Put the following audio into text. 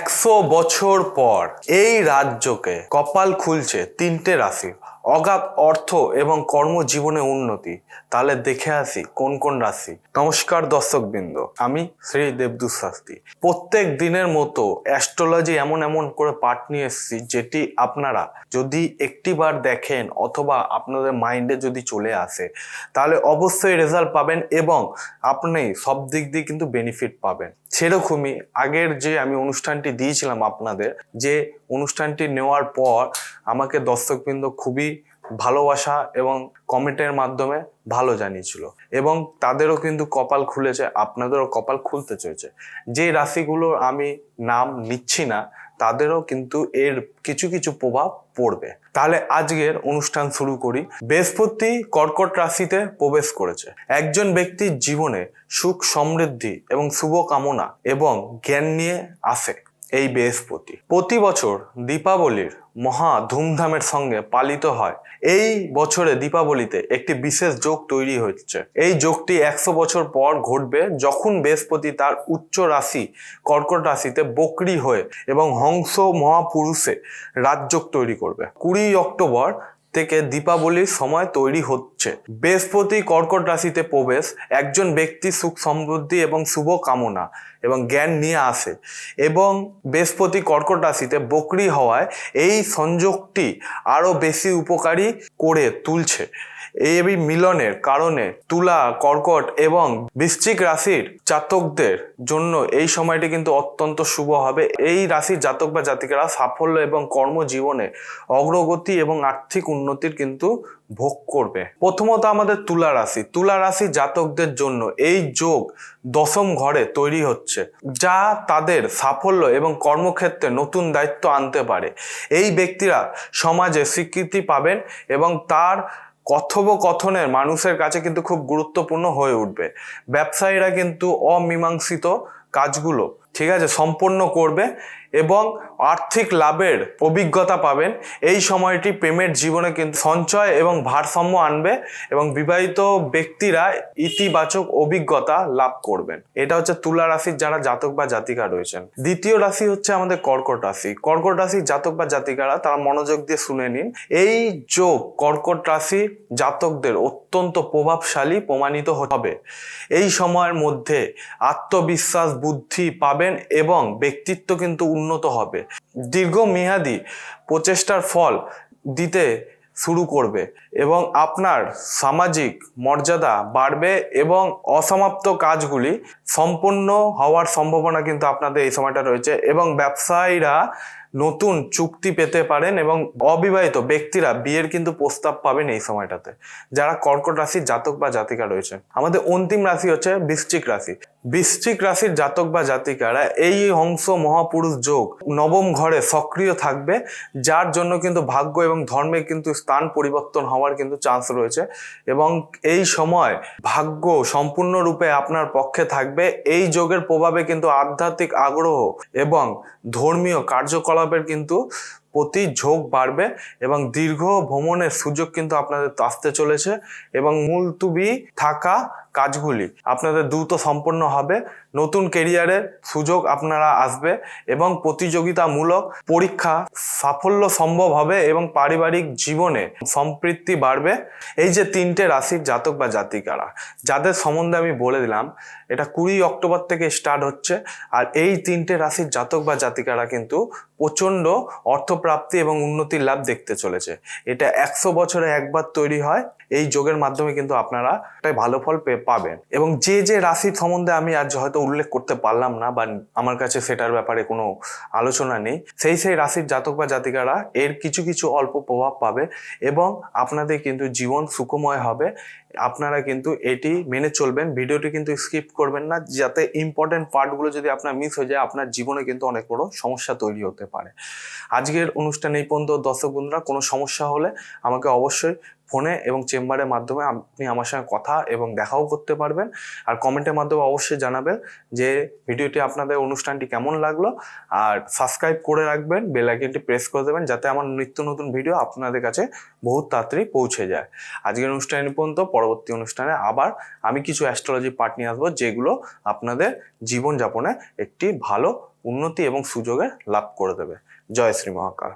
100 বছর পর এই রাজ্যকে কপাল খুলছে তিনটে রাশি, অগাধ অর্থ এবং কর্মজীবনে উন্নতি। তাহলে দেখে আসি কোন কোন রাশি। নমস্কার দর্শকবৃন্দ, আমি শ্রী দেবদূত শাস্ত্রী। প্রত্যেক দিনের মতো অ্যাস্ট্রোলজি এমন এমন করে পাঠ নিয়ে এসেছি, যেটি আপনারা যদি একটিবার দেখেন অথবা আপনাদের মাইন্ডে যদি চলে আসে, তাহলে অবশ্যই রেজাল্ট পাবেন এবং আপনি সব দিক দিয়ে কিন্তু বেনিফিট পাবেন। সেরকমই আগের যে আমি অনুষ্ঠানটি দিয়েছিলাম আপনাদের, যে অনুষ্ঠানটি নেওয়ার পর আমাকে দর্শকবৃন্দ খুবই ভালোবাসা এবং কমেন্টের মাধ্যমে ভালো জানিয়েছিল এবং তাদেরও কিন্তু কপাল খুলেছে, আপনাদেরও কপাল খুলতে চলেছে। যে রাশিগুলোর আমি নাম নিচ্ছি না তাদেরও কিন্তু এর কিছু কিছু প্রভাব পড়বে। তাহলে আজকের অনুষ্ঠান শুরু করি। বৃহস্পতি কর্কট রাশিতে প্রবেশ করেছে। একজন ব্যক্তির জীবনে সুখ সমৃদ্ধি এবং শুভ কামনা এবং জ্ঞান নিয়ে আসে এই বৃহস্পতি। প্রতি বছর দীপাবলির মহা ধুমধামের সঙ্গে পালিত হয়। এই বছরে দীপাবলিতে একটি বিশেষ যোগ তৈরি হচ্ছে। এই যোগটি 100 বছর পর ঘটবে, যখন বৃহস্পতি তার উচ্চ রাশি কর্কট রাশিতে বক্রী হয়ে এবং হংস মহাপুরুষে রাজযোগ তৈরি করবে। 20 অক্টোবর থেকে দীপাবলির সময় তৈরি হচ্ছে। বৃহস্পতি কর্কট রাশিতে প্রবেশ একজন ব্যক্তি সুখ সমৃদ্ধি এবং শুভ কামনা এবং জ্ঞান নিয়ে আসে এবং বৃহস্পতি কর্কট রাশিতে বক্রী হওয়ায় এই সংযোগটি আরো বেশি উপকারী করে তুলছে। এই মিলনের কারণে তুলা, কর্কট এবং বৃশ্চিক রাশির জাতকদের জন্য এই সময়টি কিন্তু অত্যন্ত শুভ হবে। এই রাশির জাতক বা জাতিকারা সাফল্য এবং কর্মজীবনে অগ্রগতি এবং আর্থিক উন্নতির কিন্তু ভোগ করবে। প্রথমত আমাদের তুলা রাশি জাতকদের জন্য এই যোগ দশম ঘরে তৈরি হচ্ছে, যা তাদের সাফল্য এবং কর্মক্ষেত্রে নতুন দায়িত্ব আনতে পারে। এই ব্যক্তিরা সমাজে স্বীকৃতি পাবেন এবং তার কথোপকথনের মানুষের কাছে কিন্তু খুব গুরুত্বপূর্ণ হয়ে উঠবে। ব্যবসায়ীরা কিন্তু অমীমাংসিত কাজগুলো ঠিক আছে সম্পন্ন করবে এবং আর্থিক লাভের অভিজ্ঞতা পাবেন। এই সময়টি প্রেমের জীবনে কিন্তু সঞ্চয় এবং ভারসাম্য আনবে এবং বিবাহিত ব্যক্তিরা ইতিবাচক অভিজ্ঞতা লাভ করবেন। এটা হচ্ছে তুলা রাশির যারা জাতক বা জাতিকা রয়েছেন। দ্বিতীয় রাশি হচ্ছে আমাদের কর্কট রাশি। কর্কট রাশির জাতক বা জাতিকারা তারা মনোযোগ দিয়ে শুনে নিন। এই যোগ কর্কট রাশি জাতকদের অত্যন্ত প্রভাবশালী প্রমাণিত হবে। এই সময়ের মধ্যে আত্মবিশ্বাস বুদ্ধি পাবেন এবং ব্যক্তিত্ব কিন্তু উন্নত হবে। দীর্ঘমেয়াদী প্রচেষ্টার ফল দিতে শুরু করবে এবং আপনার সামাজিক মর্যাদা বাড়বে এবং অসমাপ্ত কাজগুলি সম্পূর্ণ হওয়ার সম্ভাবনা কিন্তু আপনাদের এই সময়টা রয়েছে এবং ব্যবসায়ীরা নতুন চুক্তি পেতে পারেন এবং অবিবাহিত ব্যক্তিরা বিয়ের কিন্তু প্রস্তাব পাবেন এই সময়টাতে, যারা কর্কট রাশির জাতক বা জাতিকা রয়েছেন। আমাদের অন্তিম রাশি হচ্ছে বৃশ্চিক রাশি। বৃশ্চিক রাশির জাতক বা জাতিকারা এই হংস মহাপুরুষ যোগ নবম ঘরে সক্রিয় থাকবে, যার জন্য কিন্তু ভাগ্য এবং ধর্মে কিন্তু স্থান পরিবর্তন হওয়ার কিন্তু চান্স রয়েছে এবং এই সময় ভাগ্য সম্পূর্ণরূপে আপনার পক্ষে থাকবে। এই যোগের প্রভাবে কিন্তু আধ্যাত্মিক আগ্রহ এবং ধর্মীয় কার্যকলাপের কিন্তু প্রতি ঝোঁক বাড়বে এবং দীর্ঘ ভ্রমণের সুযোগ কিন্তু আপনাদের আসতে চলেছে এবং মুলতুবি থাকা কাজগুলি আপনাদের দ্রুত সম্পন্ন হবে। নতুন কেরিয়ারের সুযোগ আপনারা আসবে এবং প্রতিযোগিতামূলক পরীক্ষা সাফল্য সম্ভব হবে এবং পারিবারিক জীবনে সম্পৃক্তি বাড়বে। এই যে তিনটে রাশির জাতক বা জাতিকারা যাদের সম্বন্ধে আমি বলে দিলাম, এটা 20 অক্টোবর থেকে স্টার্ট হচ্ছে। আর এই তিনটে রাশির জাতক বা জাতিকারা কিন্তু প্রচণ্ড অর্থপ্রাপ্তি এবং উন্নতির লাভ দেখতে চলেছে। এটা 100 বছরে একবার তৈরি হয়। এই যোগের মাধ্যমে কিন্তু আপনারা একটা ভালো ফল পাবেন এবং যে যে রাশির সম্বন্ধে আমি আজ হয়তো উল্লেখ করতে পারলাম না বা আমার কাছে সেটার ব্যাপারে কোনো আলোচনা নেই, সেই রাশির জাতক বা জাতিকারা এর কিছু কিছু অল্প প্রভাব পাবে এবং আপনাদের কিন্তু জীবন সুখময় হবে। আপনারা কিন্তু এটি মেনে চলবেন। ভিডিওটি কিন্তু স্কিপ করবেন না, যাতে ইম্পর্টেন্ট পার্টগুলো যদি আপনার মিস হয়ে যায় আপনার জীবনে কিন্তু অনেক বড় সমস্যা তৈরি হতে পারে। আজকের অনুষ্ঠান এই পর্যন্ত। দর্শক বন্ধুরা, কোনো সমস্যা হলে আমাকে অবশ্যই ফোনে এবং চেম্বারের মাধ্যমে আপনি আমার সঙ্গে কথা এবং দেখাও করতে পারবেন। আর কমেন্টের মাধ্যমে অবশ্যই জানাবেন যে ভিডিওটি আপনাদের অনুষ্ঠানটি কেমন লাগলো। আর সাবস্ক্রাইব করে রাখবেন, বেল আইকনটি প্রেস করে দেবেন, যাতে আমার নিত্য নতুন ভিডিও আপনাদের কাছে বহুত তাড়াতাড়ি পৌঁছে যায়। আজকের অনুষ্ঠান এই পর্যন্ত। পরবর্তী অনুষ্ঠানে আবার আমি কিছু অ্যাস্ট্রোলজি পার্ট নিয়ে আসবো, যেগুলো আপনাদের জীবনযাপনে একটি ভালো উন্নতি এবং সুযোগে লাভ করে দেবে। জয় শ্রী মহাকাল।